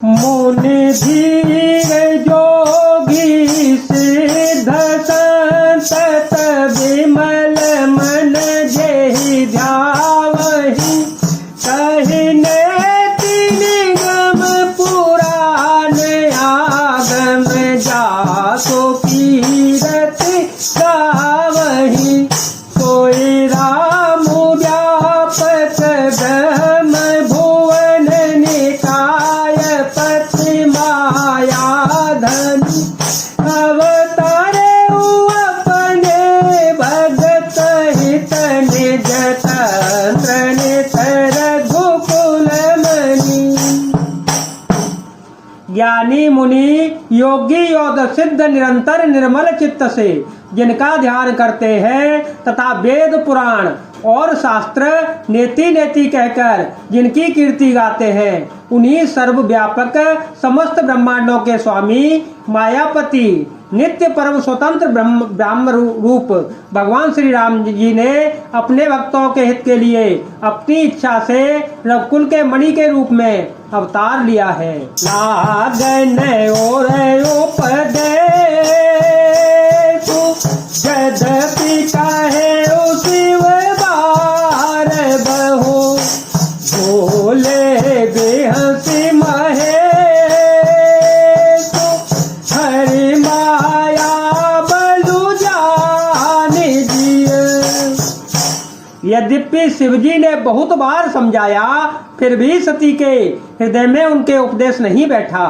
मुनि धीर जोगी सिद्ध संत विमल मन जेहि ध्यावहि कहिने तीन गम पुराण आगम जासो कीरत गावहि सोई राम व्यापक ब्रह्म भुवन निकाय पति माया धन अवतारे अपने भगत हित निज तंत्र नितर गोकुल मणि। ज्ञानी मुनि योगी और सिद्ध निरंतर निर्मल चित्त से जिनका ध्यान करते हैं तथा वेद पुराण और शास्त्र नेति नेति कहकर जिनकी कीर्ति गाते हैं उन्हीं सर्वव्यापक समस्त ब्रह्मांडों के स्वामी मायापति नित्य परम स्वतंत्र ब्रह्म रूप भगवान श्री राम जी ने अपने भक्तों के हित के लिए अपनी इच्छा से रघुकुल के मणि के रूप में अवतार लिया है। लागन और उपदेश यद्यपि कहे शिव बार बहु बोले बेहसी महे हरि माया बलु जानी जिए। यद्यपि शिवजी ने बहुत बार समझाया फिर भी सती के हृदय में उनके उपदेश नहीं बैठा।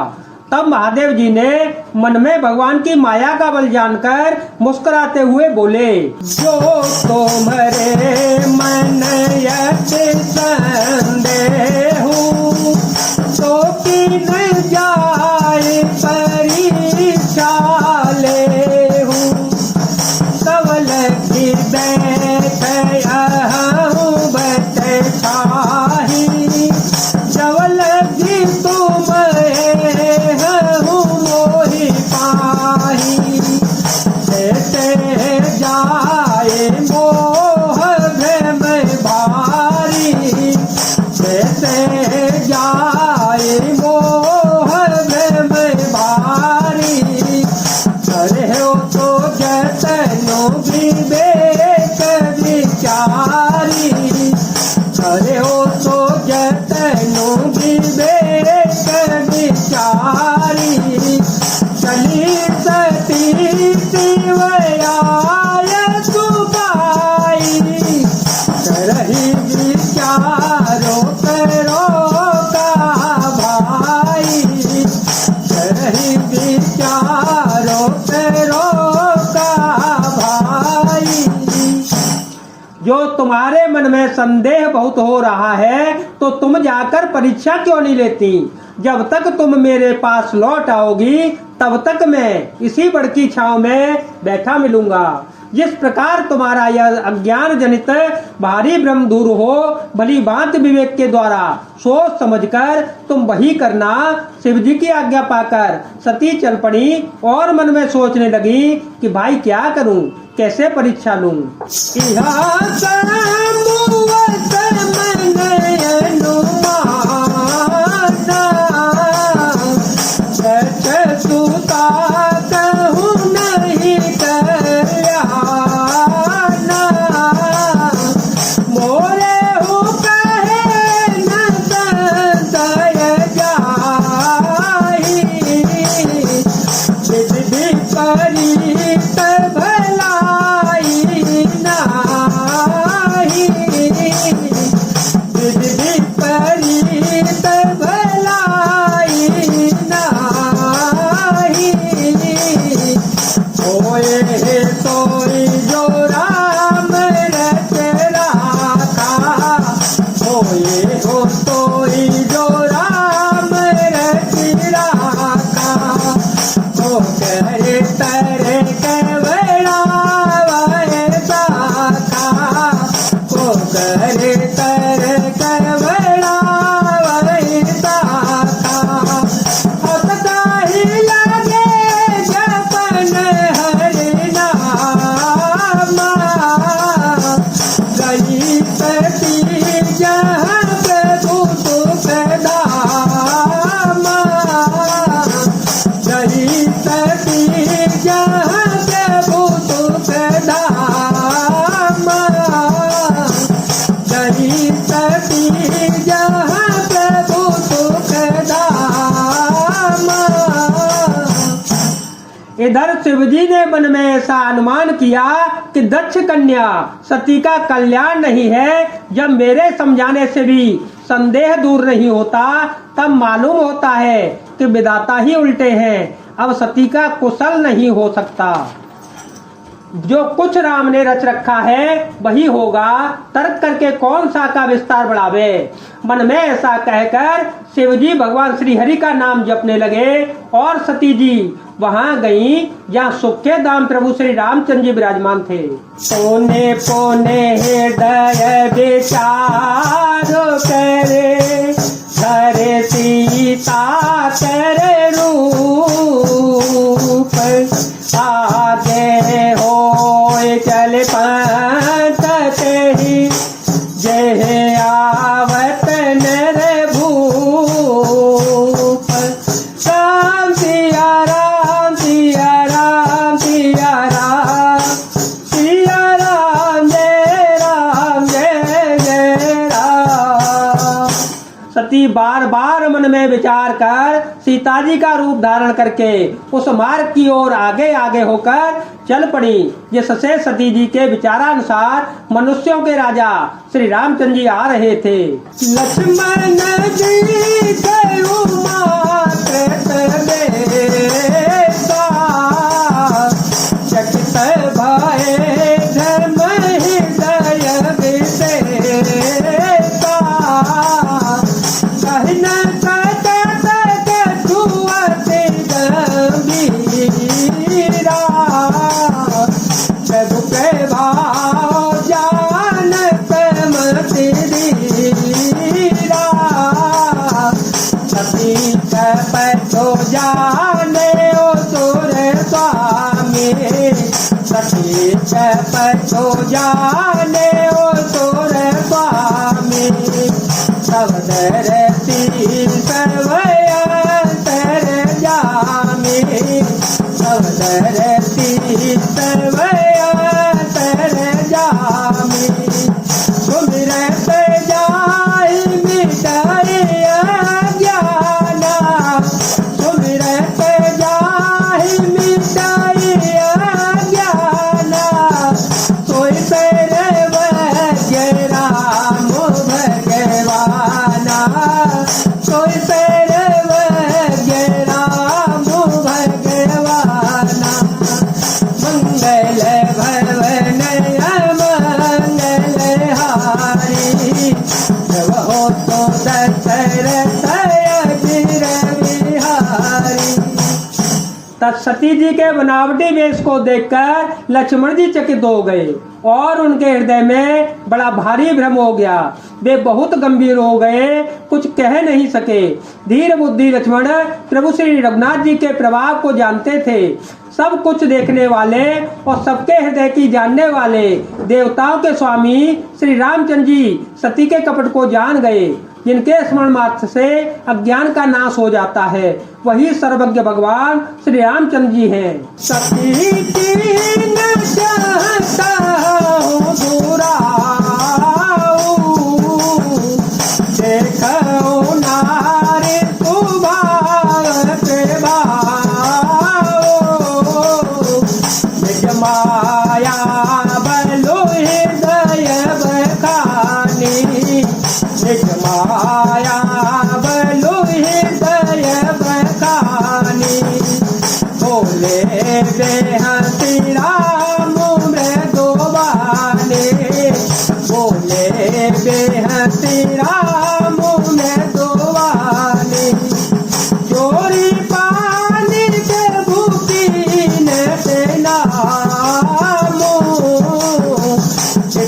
तब महादेव जी ने मन में भगवान की माया का बल जानकर मुस्कुराते हुए बोले, जो तुम्हारे मन यति संदेह तो किन जाए परीक्षा लेहूं कवल की बैठ बतछाही जवल भी तुम मोहि पाही जैसे जाए मोह भ्रम भारी जैसे जाए मोह भ्रम भारी करे हो तो जतनो विवेक विचारी करे हो तो जतनो विवेक विचारी चली सती शिवयाय सुबाई करही विचारो करो का भाई करही विचारो करो का भाई। जो तुम्हारे मन में संदेह बहुत हो रहा है तो तुम जाकर परीक्षा क्यों नहीं लेती। जब तक तुम मेरे पास लौट आओगी तब तक मैं इसी बड़ की छांव में बैठा मिलूंगा। जिस प्रकार तुम्हारा यह अज्ञान जनित भारी भ्रम दूर हो भली भांति विवेक के द्वारा सोच समझकर तुम वही करना। शिवजी की आज्ञा पाकर सती चल पड़ी और मन में सोचने लगी कि भाई क्या करूं, कैसे परीक्षा लूं। इधर शिवजी ने मन में ऐसा अनुमान किया कि दक्ष कन्या सती का कल्याण नहीं है। जब मेरे समझाने से भी संदेह दूर नहीं होता, तब मालूम होता है कि विधाता ही उल्टे हैं। अब सती का कुशल नहीं हो सकता। जो कुछ राम ने रच रखा है वही होगा, तर्क करके कौन सा का विस्तार बढ़ावे। मन में ऐसा कहकर शिवजी भगवान श्री हरि का नाम जपने लगे और सती जी वहां गई जहाँ सुख के धाम प्रभु श्री रामचंद्र जी विराजमान थे। पोने पोने हृदय विचार करे, धरे सीता तेरे रूप, आगे हो चल पंथ ही, जय आवत नर भूप। राम सिया राम सिया राम सिया राम, सिया राम जय जय राम। सती बार बार मन में विचार कर सीता जी का रूप धारण करके उस मार्ग की ओर आगे आगे होकर चल पड़ी, जिससे सती जी के विचारानुसार मनुष्यों के राजा श्री रामचंद्र जी आ रहे थे। लक्ष्मण जी चकित भये धर्म हृदय विशेषा, कहना गंभीरा, प्रभु के भाव जानत मति धीरा, सती कपटो जाने ओ सुर स्वामी, सती कपटो जाने ओ सुर स्वामी, सब दरती सर्वयंतर जामी, सब दरती सर्वयंतर जामी, सुमिरत जाय मिटाई अज्ञाना, सुमिरत जाय मिटाई अज्ञाना, सोई सर्वज्ञ राम भगवाना, सोई सर्वज्ञ राम भगवाना, मंगल भवन अमंगल हारी, प्रभो तो दशरथ अजिर बिहारी। तब सती जी के बनावटी वेश को देखकर लक्ष्मण जी चकित हो गए और उनके हृदय में बड़ा भारी भ्रम हो गया। वे बहुत गंभीर हो गए, कुछ कह नहीं सके। धीर बुद्धि लक्ष्मण प्रभु श्री रघुनाथ जी के प्रभाव को जानते थे। सब कुछ देखने वाले और सबके हृदय की जानने वाले देवताओं के स्वामी श्री रामचंद्र जी सती के कपट को जान गए। जिनके स्मरण मात्र से अज्ञान का नाश हो जाता है, वही सर्वज्ञ भगवान श्री रामचंद्र जी हैं। सती की न चाहता हूँ दुराऊ, देखो नारी सुभावत भाओ, निज माया बलो हृदय बखानी, निज माया बलो हृदय बखानी, बोले बेहसी राम मृदुबानी, बोले बेहसी राम मृदुबानी, चोरी पानी के भूखी ने नामो,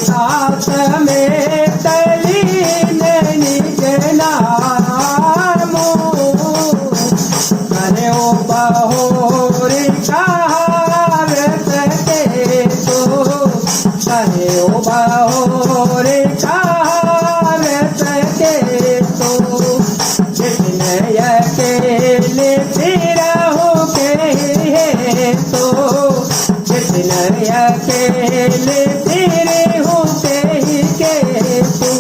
साथ में तली ने निज नामो, अरे ओ बहोरी कहावत के तो, अरे ओ बहोरी कहावत के तो, जितने अकेले फिरहु के तो, जितने अकेले फिरहु के तो,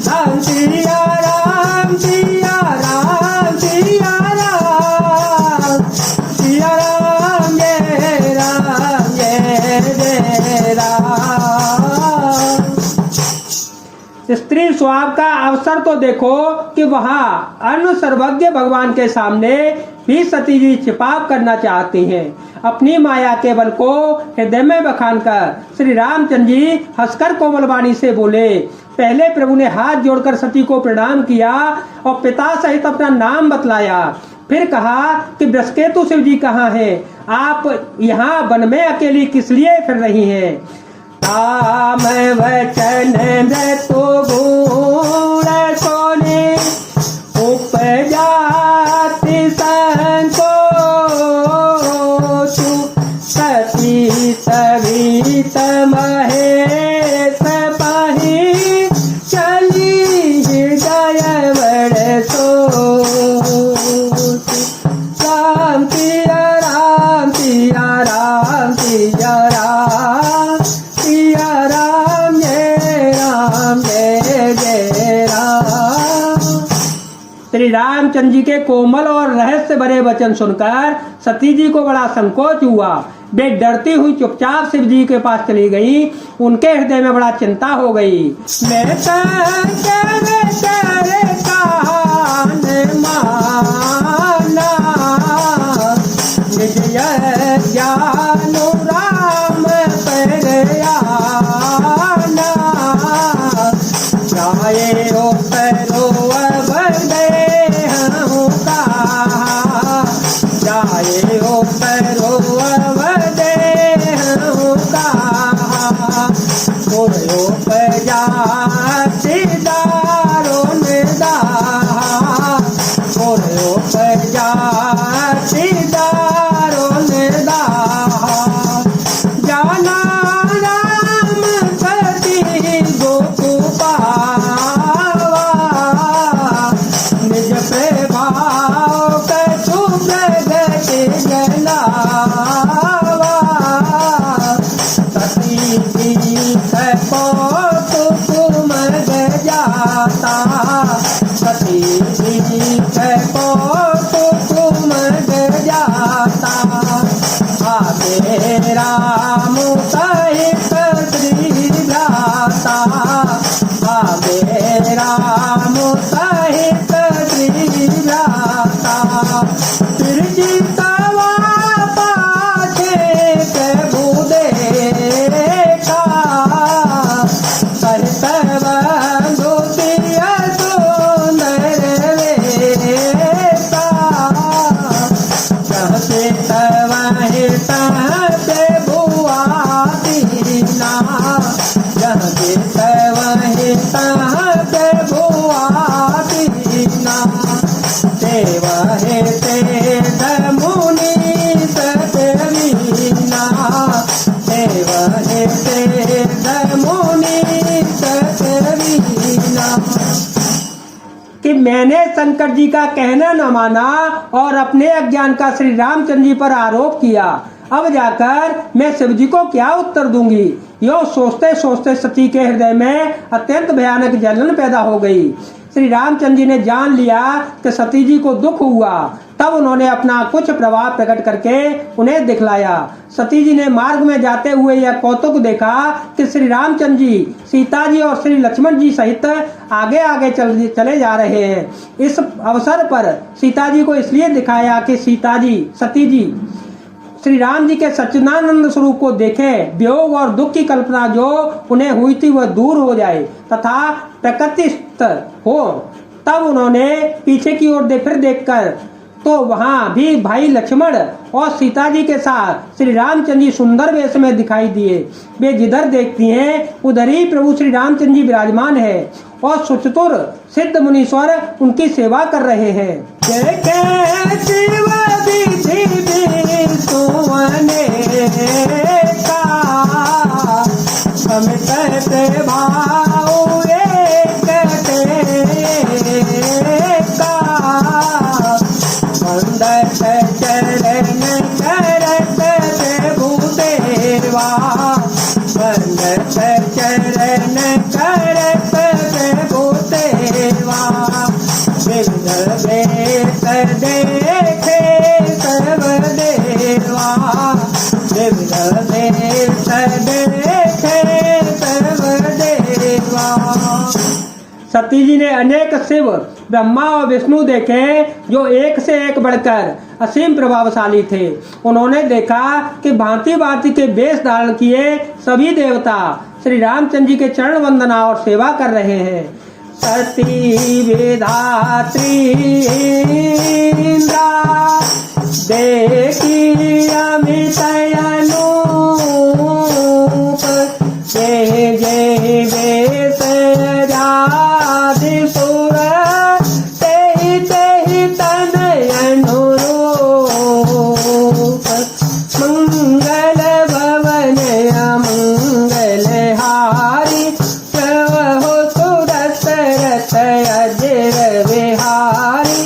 राम सिया राम सिया राम सिया राम, सिया राम स्वभाव का अवसर तो देखो कि वहां अन्न सर्वज्ञ भगवान के सामने भी सती जी छिपाव करना चाहती हैं। अपनी माया के बल को हृदय में बखान कर श्री रामचंद्र जी हंसकर कोमल वाणी से बोले। पहले प्रभु ने हाथ जोड़कर सती को प्रणाम किया और पिता सहित अपना नाम बतलाया। फिर कहा कि बृहस्पति शिव जी कहाँ हैं? आप यहाँ वन में अकेली किस लिए फिर रही हैं? राम वचन मृत्यु गुण सोने उपजाति संकोचु सती सवित महेश पहि चली हृदय बड़ सोचु। राम सिया राम सिया राम सिया राम सिया राम जय जय राम। श्री रामचंद्र जी के कोमल और रहस्य भरे वचन सुनकर सती जी को बड़ा संकोच हुआ। वे डरती हुई चुपचाप शिव जी के पास चली गई। उनके हृदय में बड़ा चिंता हो गई। मैं ज्ञानु राम परयाना जाए ओ परो अवदे हूँ कहा जाए ओ परो अवदे हूँ कहा कोयो पजा सिदारो निदाहा कोयो पजा सिदारो निदाहा जाना राम सती गोकु पावा निज प्रभाव कछु प्रगति जलावा सती जी कपोतु तुम जाता सती जी कपोतु तुम जाता आगे राम सहित श्री भ्राता आगे राम सहित श्री भ्राता फिर जीतवा पाछे प्रभु देखा सहित बंधु सिया सुंदर वेता कहते तवहि सहते बुआ दीना कहते तवहि सहते बुआ दीना देवहि ते धमुनि सतवीना देवहि ते धमुनि सतवीना। कि मैंने शंकर जी का कहना न माना और अपने अज्ञान का श्री रामचंद्र जी पर आरोप किया। अब जाकर मैं शिव जी को क्या उत्तर दूंगी? यो सोचते सोचते सती के हृदय में अत्यंत भयानक जलन पैदा हो गई। श्री रामचंद्र जी ने जान लिया कि सती जी को दुख हुआ। तब उन्होंने अपना कुछ प्रभाव प्रकट करके उन्हें दिखलाया। सती जी ने मार्ग में जाते हुए यह कौतुक देखा कि श्री रामचंद्र जी सीता जी और श्री लक्ष्मण जी सहित आगे आगे चले जा रहे हैं। इस अवसर पर सीता जी को इसलिए दिखाया कि सती जी श्री राम जी के सच्चिदानंद स्वरूप को देखें, वियोग और दुख की कल्पना जो उन्हें हुई थी वह दूर हो जाए तथा प्रकृतिस्थ हो। तब उन्होंने पीछे की ओर फिर देखकर तो वहां भी भाई लक्ष्मण और सीता जी के साथ श्री रामचंद्र जी सुंदर वेश में दिखाई दिए। वे जिधर देखती हैं उधर ही प्रभु श्री रामचंद्र जी विराजमान है और सुचतुर सिद्ध मुनीश्वर उनकी सेवा कर रहे हैं। सती जी ने अनेक शिव ब्रह्मा और विष्णु देखे जो एक से एक बढ़कर असीम प्रभावशाली थे। उन्होंने देखा कि भांति भांति के वेश धारण किए सभी देवता श्री रामचंद्र जी के चरण वंदना और सेवा कर रहे हैं। सती विधात्री इंद्रा देखी अमित अनूप जय जय वेश सुर तेहि तेहि तन अनुरूप मंगल भवन अमंगल हारी प्रभु सुदशरथ अजर विहारी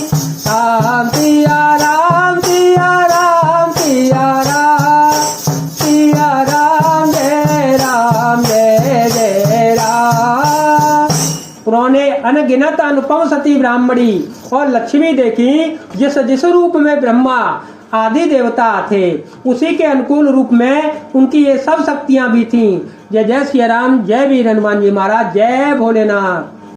राम सिया राम सिया राम सिया राम सिया राम जय जय राम। उन्होंने अनगिनत अनुपम सती ब्राह्मणी और लक्ष्मी देखी जिस जिस रूप में ब्रह्मा आदि देवता थे उसी के अनुकूल रूप में उनकी ये सब शक्तियां भी थीं। जय जय श्री राम, जय वीर हनुमान जी महाराज, जय भोलेनाथ।